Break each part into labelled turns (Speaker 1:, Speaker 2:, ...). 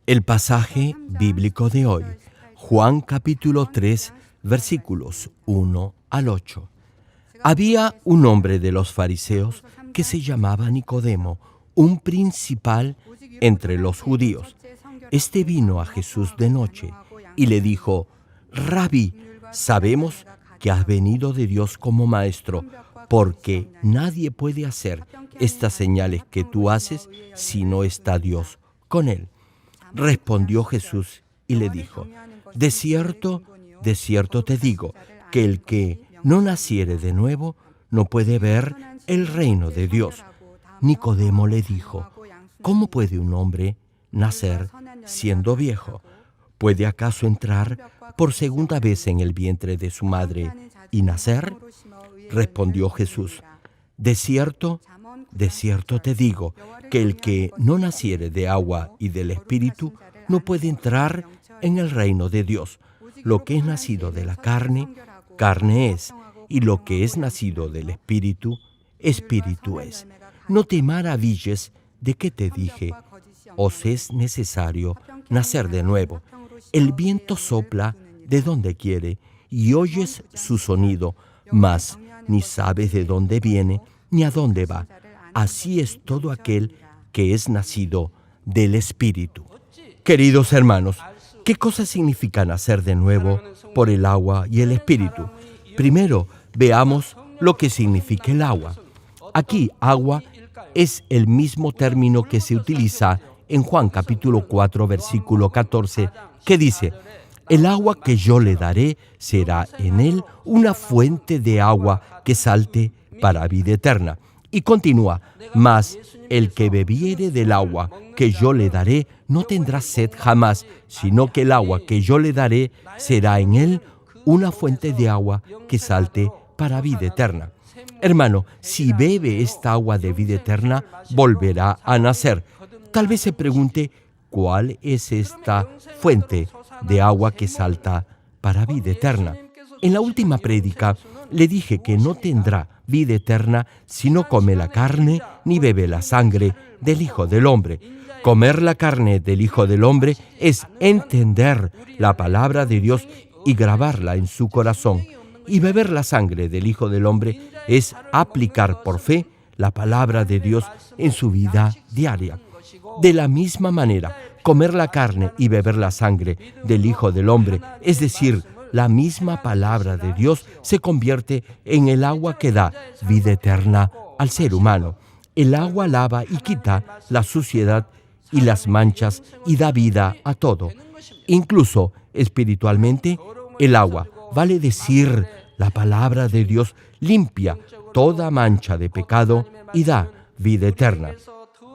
Speaker 1: El pasaje bíblico de hoy, Juan capítulo 3, versículos 1 al 8. Había un hombre de los fariseos que se llamaba Nicodemo, un principal entre los judíos. Este vino a Jesús de noche y le dijo: Rabí, sabemos que has venido de Dios como maestro, porque nadie puede hacer estas señales que tú haces si no está Dios con él. Respondió Jesús y le dijo: de cierto te digo, que el que no naciere de nuevo no puede ver el reino de Dios. Nicodemo le dijo: ¿cómo puede un hombre nacer siendo viejo? ¿Puede acaso entrar por segunda vez en el vientre de su madre y nacer? Respondió Jesús: de cierto te digo, que el que no naciere de agua y del Espíritu no puede entrar en el reino de Dios. Lo que es nacido de la carne, carne es, y lo que es nacido del Espíritu, Espíritu es. No te maravilles de que te dije: os es necesario nacer de nuevo. El viento sopla de donde quiere y oyes su sonido, mas ni sabes de dónde viene ni a dónde va. Así es todo aquel que es nacido del Espíritu. Queridos hermanos, ¿qué cosa significa nacer de nuevo por el agua y el Espíritu? Primero, veamos lo que significa el agua. Aquí, agua es el mismo término que se utiliza en Juan capítulo 4, versículo 14, que dice: el agua que yo le daré será en él una fuente de agua que salte para vida eterna. Y continúa: mas el que bebiere del agua que yo le daré no tendrá sed jamás, sino que el agua que yo le daré será en él una fuente de agua que salte para vida eterna. Hermano, si bebe esta agua de vida eterna, volverá a nacer. Tal vez se pregunte: ¿cuál es esta fuente de agua que salta para vida eterna? En la última prédica le dije que no tendrá vida eterna si no come la carne ni bebe la sangre del Hijo del Hombre. Comer la carne del Hijo del Hombre es entender la palabra de Dios y grabarla en su corazón. Y beber la sangre del Hijo del Hombre es aplicar por fe la palabra de Dios en su vida diaria. De la misma manera, comer la carne y beber la sangre del Hijo del Hombre, es decir, la misma palabra de Dios, se convierte en el agua que da vida eterna al ser humano. El agua lava y quita la suciedad y las manchas y da vida a todo. Incluso espiritualmente, el agua, vale decir, la palabra de Dios, limpia toda mancha de pecado y da vida eterna.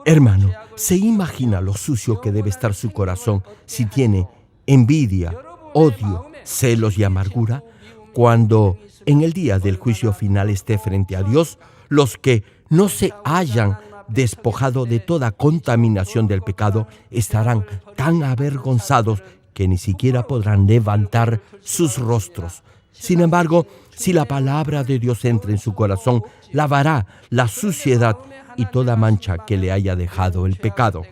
Speaker 1: Hermano, ¿se imagina lo sucio que debe estar su corazón si tiene envidia, odio, celos y amargura? Cuando en el día del juicio final esté frente a Dios, los que no se hayan despojado de toda contaminación del pecado estarán tan avergonzados que ni siquiera podrán levantar sus rostros. Sin embargo, si la palabra de Dios entra en su corazón, lavará la suciedad y toda mancha que le haya dejado el pecado.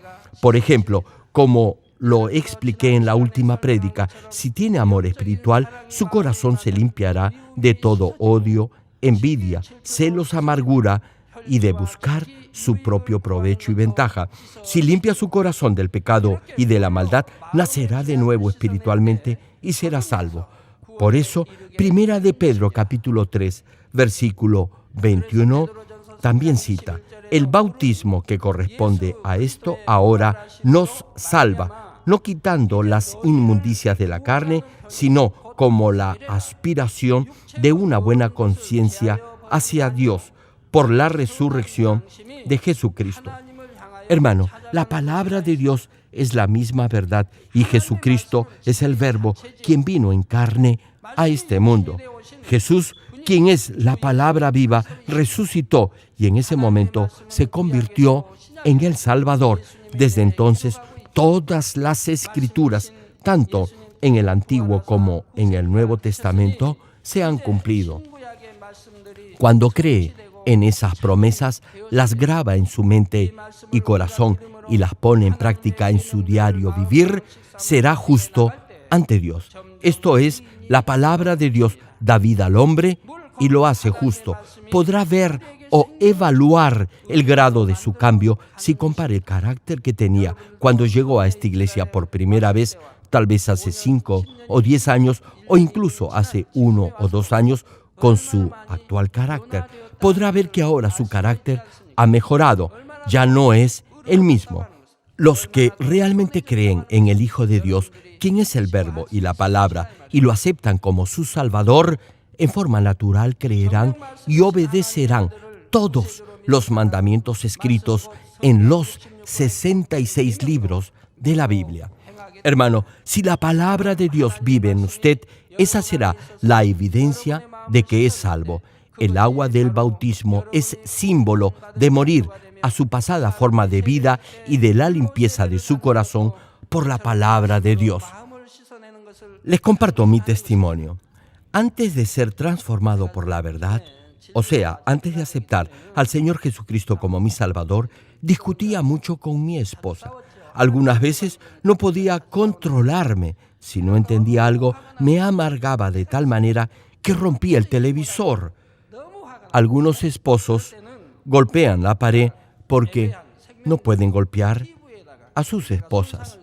Speaker 1: Por ejemplo, como lo expliqué en la última prédica, si tiene amor espiritual, su corazón se limpiará de todo odio, envidia, celos, amargura y de buscar su propio provecho y ventaja. Si limpia su corazón del pecado y de la maldad, nacerá de nuevo espiritualmente y será salvo. Por eso, Primera de Pedro capítulo 3, versículo 21, también cita: el bautismo que corresponde a esto ahora nos salva, no quitando las inmundicias de la carne, sino como la aspiración de una buena conciencia hacia Dios por la resurrección de Jesucristo. Hermano, la palabra de Dios es la misma verdad y Jesucristo es el Verbo quien vino en carne a este mundo. Jesús, quien es la palabra viva, resucitó y en ese momento se convirtió en el Salvador. Desde entonces, todas las Escrituras, tanto en el Antiguo como en el Nuevo Testamento, se han cumplido. Cuando cree en esas promesas, las graba en su mente y corazón y las pone en práctica en su diario vivir, será justo ante Dios. Esto es, la palabra de Dios da vida al hombre y lo hace justo. Podrá ver o evaluar el grado de su cambio si compara el carácter que tenía cuando llegó a esta iglesia por primera vez, tal vez hace 5 o 10 años, o incluso hace 1 o 2 años, con su actual carácter. Podrá ver que ahora su carácter ha mejorado, ya no es el mismo. Los que realmente creen en el Hijo de Dios, quien es el Verbo y la Palabra, y lo aceptan como su Salvador, en forma natural creerán y obedecerán todos los mandamientos escritos en los 66 libros de la Biblia. Hermano, si la palabra de Dios vive en usted, esa será la evidencia de que es salvo. El agua del bautismo es símbolo de morir a su pasada forma de vida y de la limpieza de su corazón por la palabra de Dios. Les comparto mi testimonio. Antes de ser transformado por la verdad, o sea, antes de aceptar al Señor Jesucristo como mi Salvador, discutía mucho con mi esposa. Algunas veces no podía controlarme. Si no entendía algo, me amargaba de tal manera que rompía el televisor. Algunos esposos golpean la pared porque no pueden golpear a sus esposas.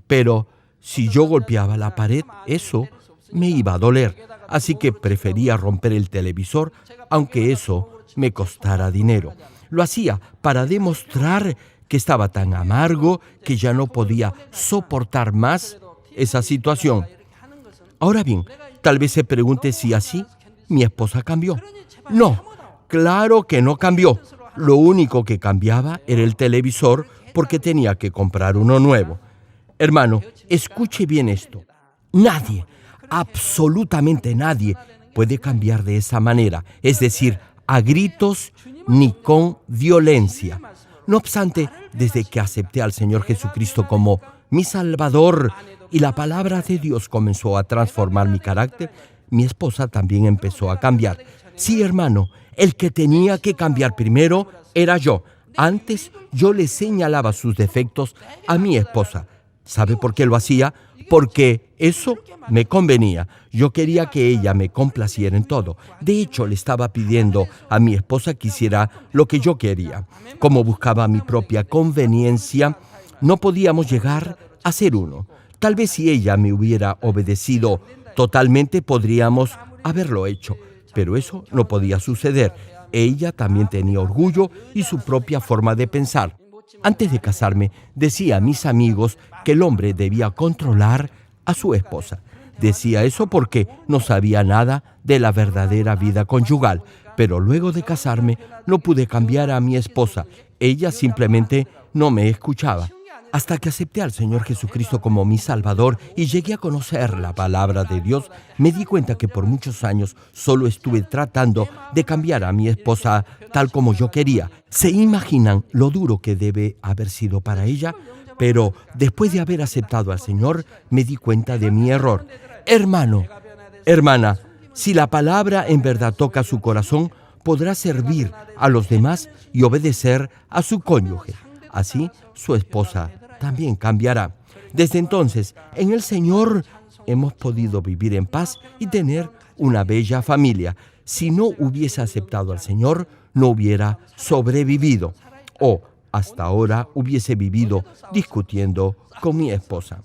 Speaker 1: Pero si yo golpeaba la pared, eso me iba a doler. Así que prefería romper el televisor, aunque eso me costara dinero. Lo hacía para demostrar que estaba tan amargo que ya no podía soportar más esa situación. Ahora bien, tal vez se pregunte si así mi esposa cambió. No, claro que no cambió. Lo único que cambiaba era el televisor porque tenía que comprar uno nuevo. Hermano, escuche bien esto. Nadie, absolutamente nadie, puede cambiar de esa manera, es decir, a gritos ni con violencia. No obstante, desde que acepté al Señor Jesucristo como mi Salvador y la palabra de Dios comenzó a transformar mi carácter, mi esposa también empezó a cambiar. Sí, hermano, el que tenía que cambiar primero era yo. Antes yo le señalaba sus defectos a mi esposa. ¿Sabe por qué lo hacía? Porque eso me convenía. Yo quería que ella me complaciera en todo. De hecho, le estaba pidiendo a mi esposa que hiciera lo que yo quería. Como buscaba mi propia conveniencia, no podíamos llegar a ser uno. Tal vez si ella me hubiera obedecido totalmente, podríamos haberlo hecho. Pero eso no podía suceder. Ella también tenía orgullo y su propia forma de pensar. Antes de casarme, decía a mis amigos que el hombre debía controlar a su esposa. Decía eso porque no sabía nada de la verdadera vida conyugal. Pero luego de casarme, no pude cambiar a mi esposa. Ella simplemente no me escuchaba. Hasta que acepté al Señor Jesucristo como mi Salvador y llegué a conocer la palabra de Dios, me di cuenta que por muchos años solo estuve tratando de cambiar a mi esposa tal como yo quería. ¿Se imaginan lo duro que debe haber sido para ella? Pero después de haber aceptado al Señor, me di cuenta de mi error. Hermano, hermana, si la palabra en verdad toca su corazón, podrá servir a los demás y obedecer a su cónyuge. Así, su esposa también cambiará. Desde entonces, en el Señor hemos podido vivir en paz y tener una bella familia. Si no hubiese aceptado al Señor, no hubiera sobrevivido. O hasta ahora hubiese vivido discutiendo con mi esposa.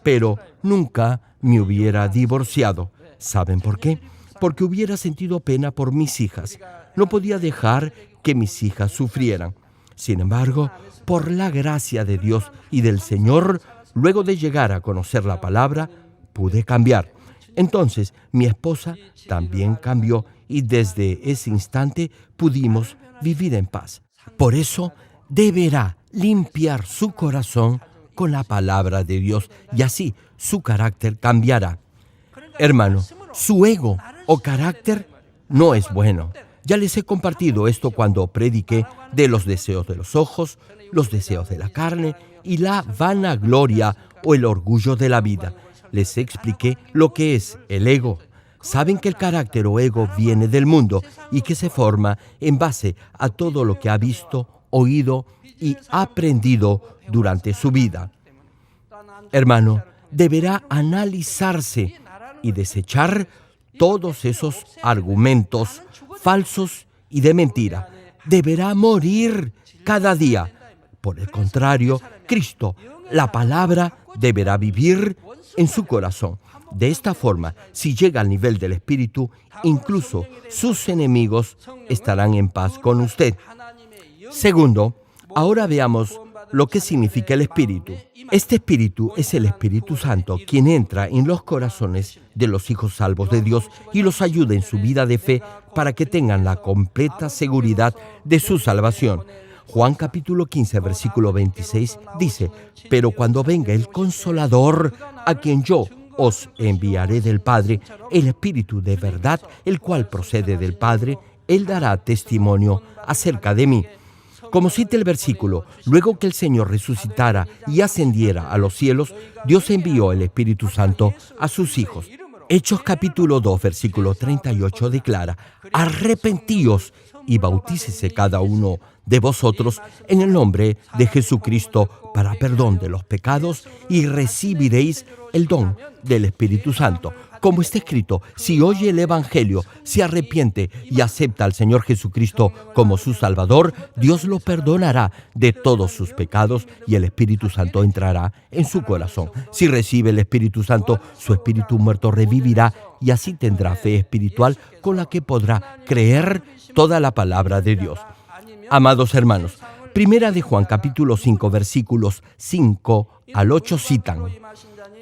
Speaker 1: Pero nunca me hubiera divorciado. ¿Saben por qué? Porque hubiera sentido pena por mis hijas. No podía dejar que mis hijas sufrieran. Sin embargo, por la gracia de Dios y del Señor, luego de llegar a conocer la palabra, pude cambiar. Entonces, mi esposa también cambió y desde ese instante pudimos vivir en paz. Por eso, deberá limpiar su corazón con la palabra de Dios y así su carácter cambiará. Hermano, su ego o carácter no es bueno. Ya les he compartido esto cuando prediqué de los deseos de los ojos, los deseos de la carne y la vanagloria o el orgullo de la vida. Les expliqué lo que es el ego. Saben que el carácter o ego viene del mundo y que se forma en base a todo lo que ha visto oído y aprendido durante su vida. Hermano, deberá analizarse y desechar todos esos argumentos falsos y de mentira. Deberá morir cada día. Por el contrario, Cristo, la palabra, deberá vivir en su corazón. De esta forma, si llega al nivel del Espíritu, incluso sus enemigos estarán en paz con usted. Segundo, ahora veamos lo que significa el Espíritu. Este Espíritu es el Espíritu Santo, quien entra en los corazones de los hijos salvos de Dios y los ayuda en su vida de fe para que tengan la completa seguridad de su salvación. Juan capítulo 15, versículo 26 dice: «Pero cuando venga el Consolador, a quien yo os enviaré del Padre, el Espíritu de verdad, el cual procede del Padre, Él dará testimonio acerca de mí». Como cita el versículo, luego que el Señor resucitara y ascendiera a los cielos, Dios envió el Espíritu Santo a sus hijos. Hechos capítulo 2, versículo 38 declara: «Arrepentíos y bautícese cada uno de vosotros en el nombre de Jesucristo para perdón de los pecados y recibiréis el don del Espíritu Santo». Como está escrito, si oye el Evangelio, se arrepiente y acepta al Señor Jesucristo como su Salvador, Dios lo perdonará de todos sus pecados y el Espíritu Santo entrará en su corazón. Si recibe el Espíritu Santo, su espíritu muerto revivirá y así tendrá fe espiritual con la que podrá creer toda la palabra de Dios. Amados hermanos, Primera de Juan capítulo 5, versículos 5 al 8 citan: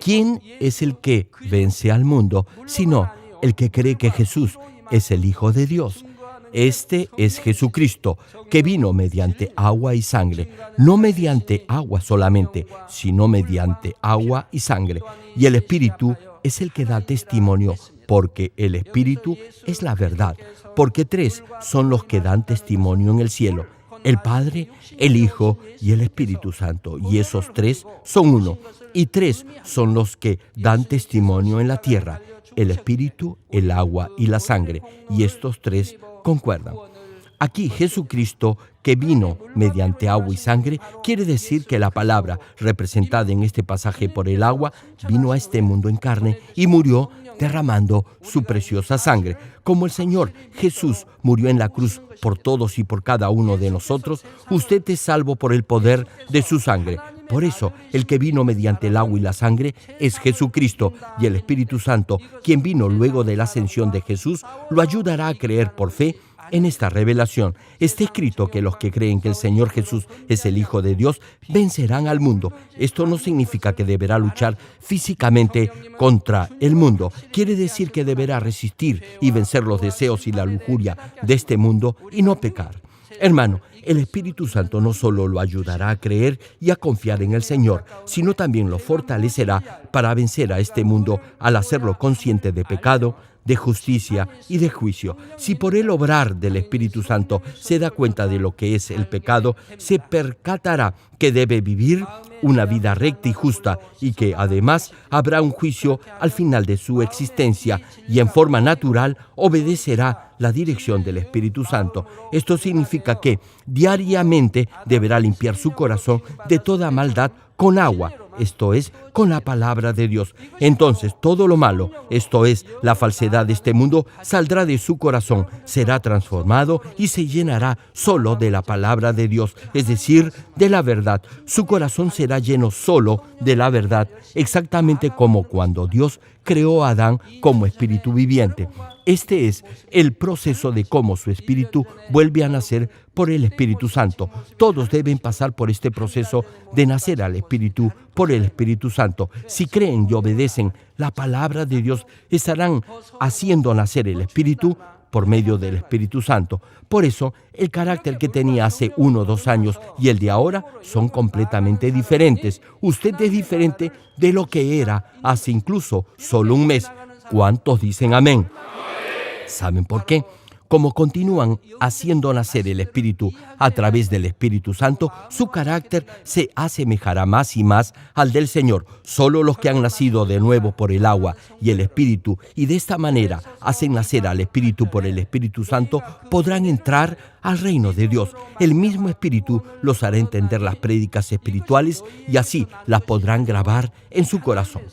Speaker 1: «¿Quién es el que vence al mundo, sino el que cree que Jesús es el Hijo de Dios? Este es Jesucristo, que vino mediante agua y sangre, no mediante agua solamente, sino mediante agua y sangre. Y el Espíritu es el que da testimonio, porque el Espíritu es la verdad. Porque tres son los que dan testimonio en el cielo: el Padre, el Hijo y el Espíritu Santo. Y esos tres son uno. Y tres son los que dan testimonio en la tierra: el Espíritu, el agua y la sangre. Y estos tres concuerdan». Aquí Jesucristo, que vino mediante agua y sangre, quiere decir que la palabra, representada en este pasaje por el agua, vino a este mundo en carne y murió derramando su preciosa sangre. Como el Señor Jesús murió en la cruz por todos y por cada uno de nosotros, usted es salvo por el poder de su sangre. Por eso, el que vino mediante el agua y la sangre es Jesucristo, y el Espíritu Santo, quien vino luego de la ascensión de Jesús, lo ayudará a creer por fe en esta revelación. Está escrito que los que creen que el Señor Jesús es el Hijo de Dios vencerán al mundo. Esto no significa que deberá luchar físicamente contra el mundo. Quiere decir que deberá resistir y vencer los deseos y la lujuria de este mundo y no pecar. Hermano, el Espíritu Santo no solo lo ayudará a creer y a confiar en el Señor, sino también lo fortalecerá para vencer a este mundo al hacerlo consciente de pecado, de justicia y de juicio. Si por el obrar del Espíritu Santo se da cuenta de lo que es el pecado, se percatará que debe vivir una vida recta y justa y que además habrá un juicio al final de su existencia y en forma natural obedecerá la dirección del Espíritu Santo. Esto significa que diariamente deberá limpiar su corazón de toda maldad con agua, esto es, con la palabra de Dios. Entonces todo lo malo, esto es, la falsedad de este mundo, saldrá de su corazón, será transformado y se llenará solo de la palabra de Dios, es decir, de la verdad. Su corazón será lleno solo de la verdad, exactamente como cuando Dios creó a Adán como espíritu viviente. Este es el proceso de cómo su espíritu vuelve a nacer por el Espíritu Santo. Todos deben pasar por este proceso de nacer al Espíritu por el Espíritu Santo. Si creen y obedecen la palabra de Dios, estarán haciendo nacer el Espíritu por medio del Espíritu Santo. Por eso, el carácter que tenía hace 1 o 2 años y el de ahora son completamente diferentes. Usted es diferente de lo que era hace incluso solo un mes. ¿Cuántos dicen amén? ¿Saben por qué? como continúan haciendo nacer el Espíritu a través del Espíritu Santo, su carácter se asemejará más y más al del Señor. Solo los que han nacido de nuevo por el agua y el Espíritu, y de esta manera hacen nacer al Espíritu por el Espíritu Santo, podrán entrar al reino de Dios. El mismo Espíritu los hará entender las prédicas espirituales y así las podrán grabar en su corazón.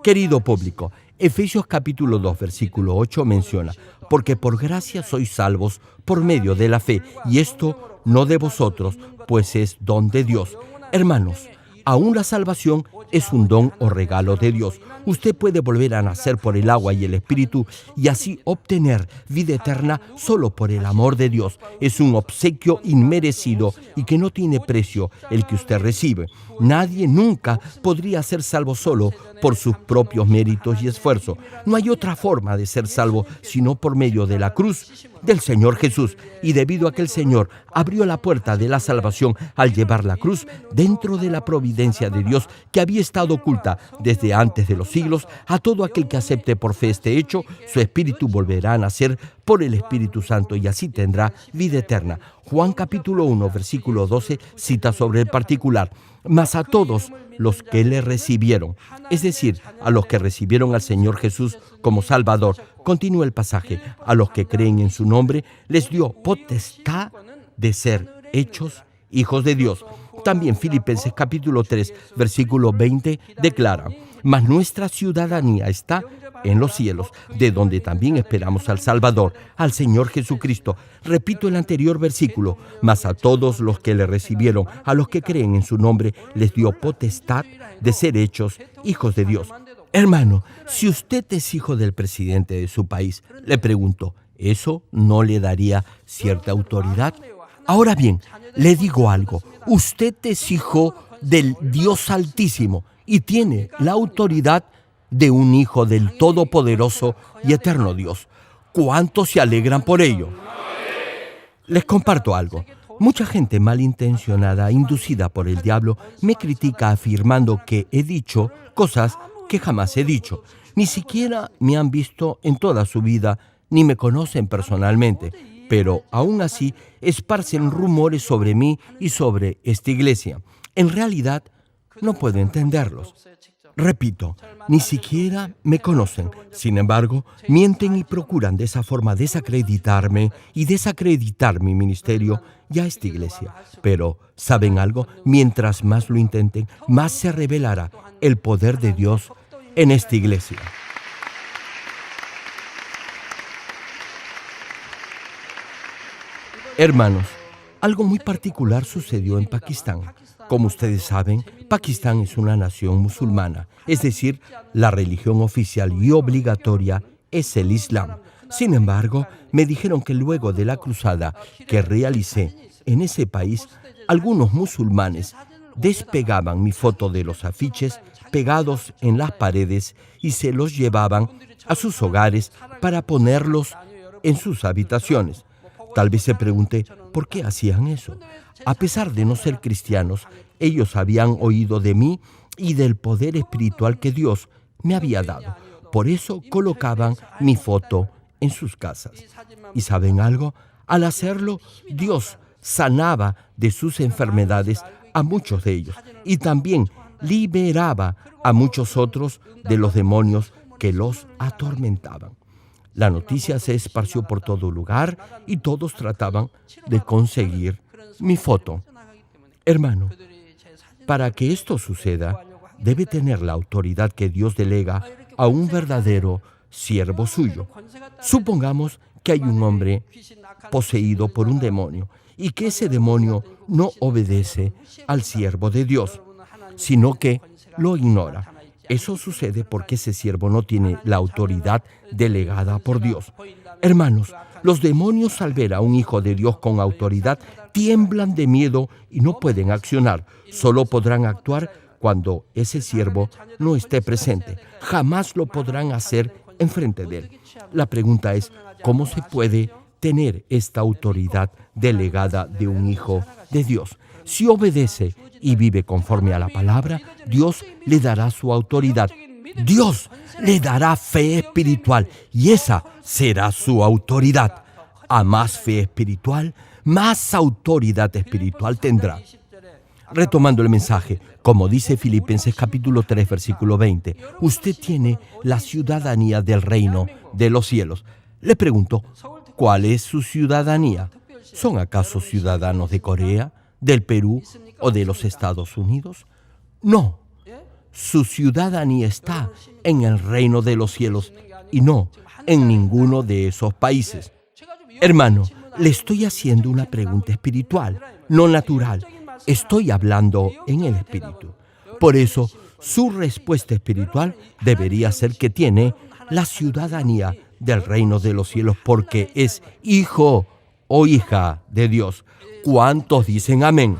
Speaker 1: Querido público, Efesios capítulo 2, versículo 8 menciona: porque por gracia sois salvos por medio de la fe, y esto no de vosotros, pues es don de Dios. Hermanos, aún la salvación es un don o regalo de Dios. Usted puede volver a nacer por el agua y el Espíritu y así obtener vida eterna solo por el amor de Dios. Es un obsequio inmerecido y que no tiene precio el que usted recibe. Nadie nunca podría ser salvo solo por sus propios méritos y esfuerzo. No hay otra forma de ser salvo sino por medio de la cruz del Señor Jesús. Y debido a que el Señor abrió la puerta de la salvación al llevar la cruz dentro de la providencia de Dios que había estado oculta desde antes de los siglos, a todo aquel que acepte por fe este hecho, su espíritu volverá a nacer por el Espíritu Santo y así tendrá vida eterna. Juan capítulo 1, versículo 12 cita sobre el particular: mas a todos los que le recibieron, es decir, a los que recibieron al Señor Jesús como Salvador. Continúa el pasaje: a los que creen en su nombre, les dio potestad de ser hechos hijos de Dios. También Filipenses capítulo 3, versículo 20 declara: mas nuestra ciudadanía está en los cielos, de donde también esperamos al Salvador, al Señor Jesucristo. Repito el anterior versículo: mas a todos los que le recibieron, a los que creen en su nombre, les dio potestad de ser hechos hijos de Dios. Hermano, si usted es hijo del presidente de su país, le pregunto, ¿eso no le daría cierta autoridad? Ahora bien, le digo algo: usted es hijo del Dios Altísimo y tiene la autoridad de un hijo del Todopoderoso y Eterno Dios. ¿Cuántos se alegran por ello? Les comparto algo. Mucha gente malintencionada, inducida por el diablo, me critica afirmando que he dicho cosas que jamás he dicho. Ni siquiera me han visto en toda su vida, ni me conocen personalmente, pero aún así esparcen rumores sobre mí y sobre esta iglesia. En realidad, no puedo entenderlos. Repito, ni siquiera me conocen. Sin embargo, mienten y procuran de esa forma desacreditarme y desacreditar mi ministerio y a esta iglesia. Pero, ¿saben algo? Mientras más lo intenten, más se revelará el poder de Dios en esta iglesia. Hermanos, algo muy particular sucedió en Pakistán. Como ustedes saben, Pakistán es una nación musulmana, es decir, la religión oficial y obligatoria es el Islam. Sin embargo, me dijeron que luego de la cruzada que realicé en ese país, algunos musulmanes despegaban mi foto de los afiches pegados en las paredes y se los llevaban a sus hogares para ponerlos en sus habitaciones. Tal vez se pregunte, ¿por qué hacían eso? A pesar de no ser cristianos, ellos habían oído de mí y del poder espiritual que Dios me había dado. Por eso colocaban mi foto en sus casas. ¿Y saben algo? Al hacerlo, Dios sanaba de sus enfermedades a muchos de ellos y también liberaba a muchos otros de los demonios que los atormentaban. La noticia se esparció por todo lugar y todos trataban de conseguir mi foto. Hermano, para que esto suceda, debe tener la autoridad que Dios delega a un verdadero siervo suyo. Supongamos que hay un hombre poseído por un demonio y que ese demonio no obedece al siervo de Dios, sino que lo ignora. Eso sucede porque ese siervo no tiene la autoridad delegada por Dios. Hermanos, los demonios al ver a un hijo de Dios con autoridad tiemblan de miedo y no pueden accionar. Solo podrán actuar cuando ese siervo no esté presente. Jamás lo podrán hacer enfrente de él. La pregunta es, ¿cómo se puede tener esta autoridad delegada de un hijo de Dios? Si obedece y vive conforme a la palabra, Dios le dará su autoridad. Dios le dará fe espiritual y esa será su autoridad. A más fe espiritual, más autoridad espiritual tendrá. Retomando el mensaje, como dice Filipenses capítulo 3, versículo 20, usted tiene la ciudadanía del reino de los cielos. Le pregunto, ¿cuál es su ciudadanía? ¿Son acaso ciudadanos de Corea, del Perú o de los Estados Unidos? No, su ciudadanía está en el reino de los cielos y no en ninguno de esos países. Hermano, le estoy haciendo una pregunta espiritual, no natural. Estoy hablando en el espíritu. Por eso, su respuesta espiritual debería ser que tiene la ciudadanía del reino de los cielos porque es hijo o hija de Dios. ¿Cuántos dicen amén?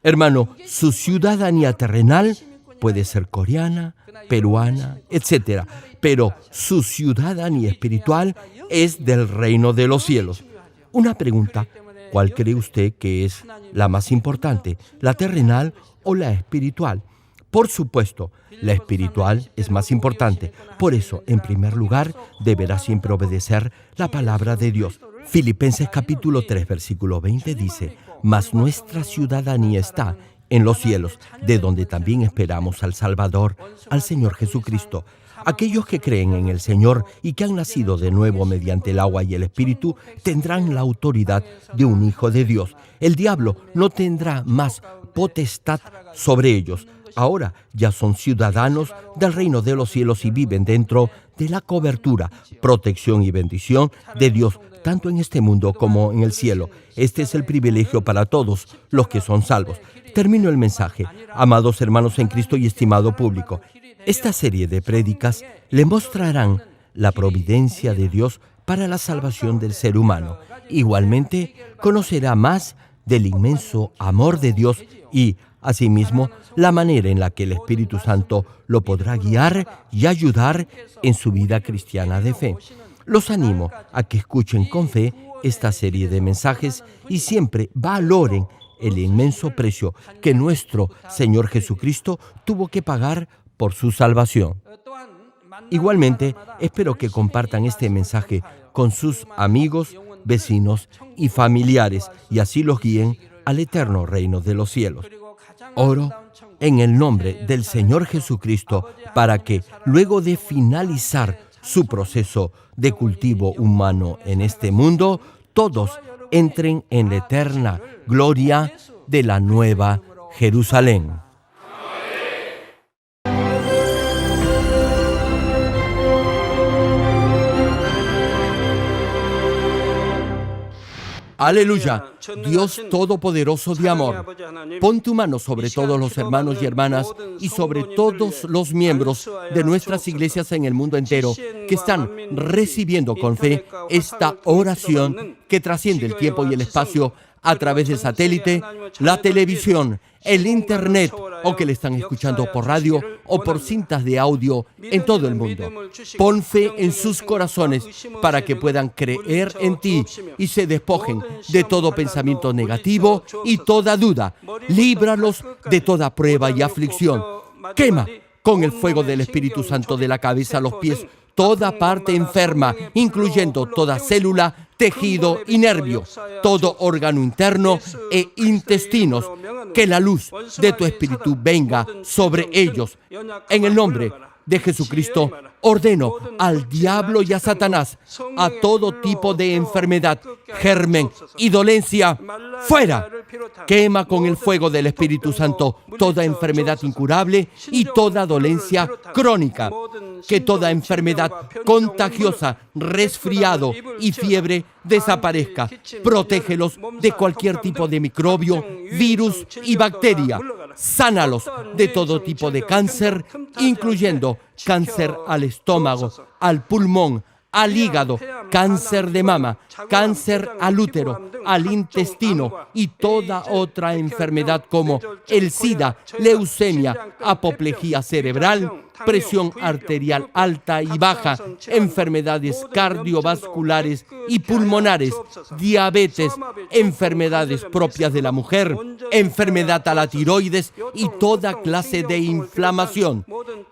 Speaker 1: Hermano, su ciudadanía terrenal puede ser coreana, peruana, etc. Pero su ciudadanía espiritual es del reino de los cielos. Una pregunta, ¿cuál cree usted que es la más importante, la terrenal o la espiritual? Por supuesto, la espiritual es más importante. Por eso, en primer lugar, deberá siempre obedecer la palabra de Dios. Filipenses capítulo 3, versículo 20 dice, «Mas nuestra ciudadanía está en los cielos, de donde también esperamos al Salvador, al Señor Jesucristo». Aquellos que creen en el Señor y que han nacido de nuevo mediante el agua y el Espíritu tendrán la autoridad de un hijo de Dios. El diablo no tendrá más potestad sobre ellos. Ahora ya son ciudadanos del reino de los cielos y viven dentro de la cobertura, protección y bendición de Dios, tanto en este mundo como en el cielo. Este es el privilegio para todos los que son salvos. Termino el mensaje. Amados hermanos en Cristo y estimado público, esta serie de prédicas le mostrarán la providencia de Dios para la salvación del ser humano. Igualmente, conocerá más del inmenso amor de Dios y, asimismo, la manera en la que el Espíritu Santo lo podrá guiar y ayudar en su vida cristiana de fe. Los animo a que escuchen con fe esta serie de mensajes y siempre valoren el inmenso precio que nuestro Señor Jesucristo tuvo que pagar por su salvación. Igualmente, espero que compartan este mensaje con sus amigos, vecinos y familiares y así los guíen al eterno reino de los cielos. Oro en el nombre del Señor Jesucristo para que, luego de finalizar su proceso de cultivo humano en este mundo, todos entren en la eterna gloria de la Nueva Jerusalén. Aleluya, Dios Todopoderoso de amor, pon tu mano sobre todos los hermanos y hermanas y sobre todos los miembros de nuestras iglesias en el mundo entero que están recibiendo con fe esta oración que trasciende el tiempo y el espacio a través del satélite, la televisión, el internet o que le están escuchando por radio o por cintas de audio en todo el mundo. Pon fe en sus corazones para que puedan creer en ti y se despojen de todo pensamiento negativo y toda duda. Líbralos de toda prueba y aflicción. Quema con el fuego del Espíritu Santo de la cabeza a los pies toda parte enferma, incluyendo toda célula, tejido y nervio, todo órgano interno e intestinos. Que la luz de tu Espíritu venga sobre ellos. En el nombre de Jesucristo, ordeno al diablo y a Satanás, a todo tipo de enfermedad, germen y dolencia, fuera. Quema con el fuego del Espíritu Santo toda enfermedad incurable y toda dolencia crónica. Que toda enfermedad contagiosa, resfriado y fiebre desaparezca. Protégelos de cualquier tipo de microbio, virus y bacteria. Sánalos de todo tipo de cáncer, incluyendo cáncer al estómago, al pulmón, al hígado, cáncer de mama, cáncer al útero, al intestino y toda otra enfermedad como el SIDA, leucemia, apoplejía cerebral, presión arterial alta y baja, enfermedades cardiovasculares y pulmonares, diabetes, enfermedades propias de la mujer, enfermedad a la tiroides y toda clase de inflamación.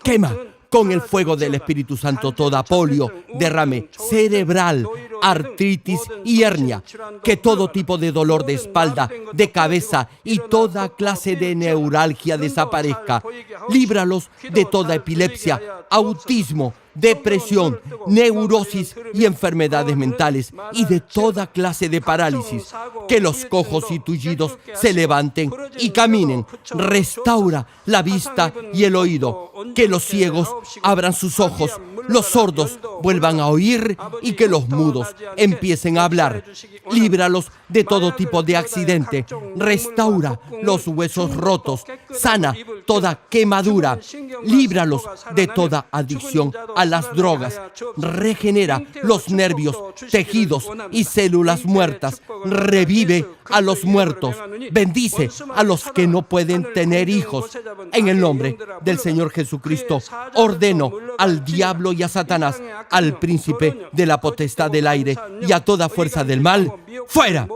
Speaker 1: Quema con el fuego del Espíritu Santo toda polio, derrame cerebral, artritis y hernia, que todo tipo de dolor de espalda, de cabeza y toda clase de neuralgia desaparezca. Líbralos de toda epilepsia, autismo, depresión, neurosis y enfermedades mentales y de toda clase de parálisis. Que los cojos y tullidos se levanten y caminen. Restaura la vista y el oído. Que los ciegos abran sus ojos, los sordos vuelvan a oír y que los mudos empiecen a hablar. Líbralos de todo tipo de accidente. Restaura los huesos rotos. Sana toda quemadura. Líbralos de toda adicción a las drogas. Regenera los nervios, tejidos y células muertas. Revive a los muertos. Bendice a los que no pueden tener hijos. En el nombre del Señor Jesucristo, ordeno al diablo y a Satanás, al príncipe de la potestad del aire y a toda fuerza del mal, ¡fuera!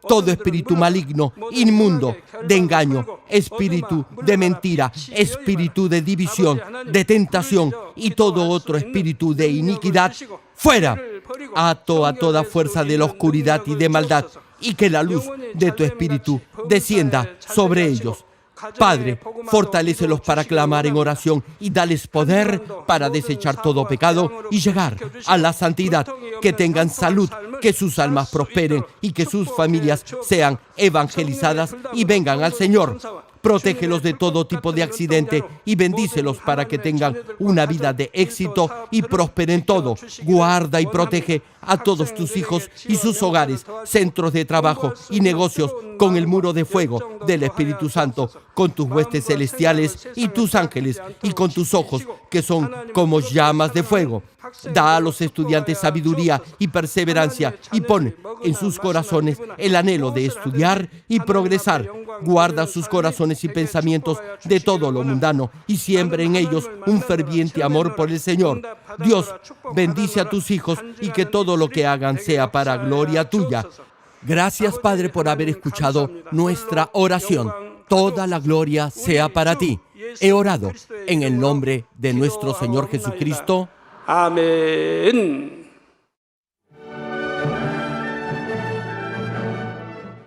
Speaker 1: Todo espíritu maligno, inmundo, de engaño, espíritu de mentira, espíritu de división, de tentación y todo otro espíritu de iniquidad, ¡fuera! Ato a toda fuerza de la oscuridad y de maldad, y que la luz de tu espíritu descienda sobre ellos. Padre, fortalécelos para clamar en oración y dales poder para desechar todo pecado y llegar a la santidad. Que tengan salud, que sus almas prosperen y que sus familias sean evangelizadas y vengan al Señor. Protégelos de todo tipo de accidente y bendícelos para que tengan una vida de éxito y prosperen todo. Guarda y protege a todos tus hijos y sus hogares, centros de trabajo y negocios con el muro de fuego del Espíritu Santo, con tus huestes celestiales y tus ángeles y con tus ojos que son como llamas de fuego. Da a los estudiantes sabiduría y perseverancia y pon en sus corazones el anhelo de estudiar y progresar. Guarda sus corazones y pensamientos de todo lo mundano y siembra en ellos un ferviente amor por el Señor. Dios, bendice a tus hijos y que todo lo que hagan sea para gloria tuya. Gracias, Padre, por haber escuchado nuestra oración. Toda la gloria sea para ti. He orado en el nombre de nuestro Señor Jesucristo.
Speaker 2: 아멘.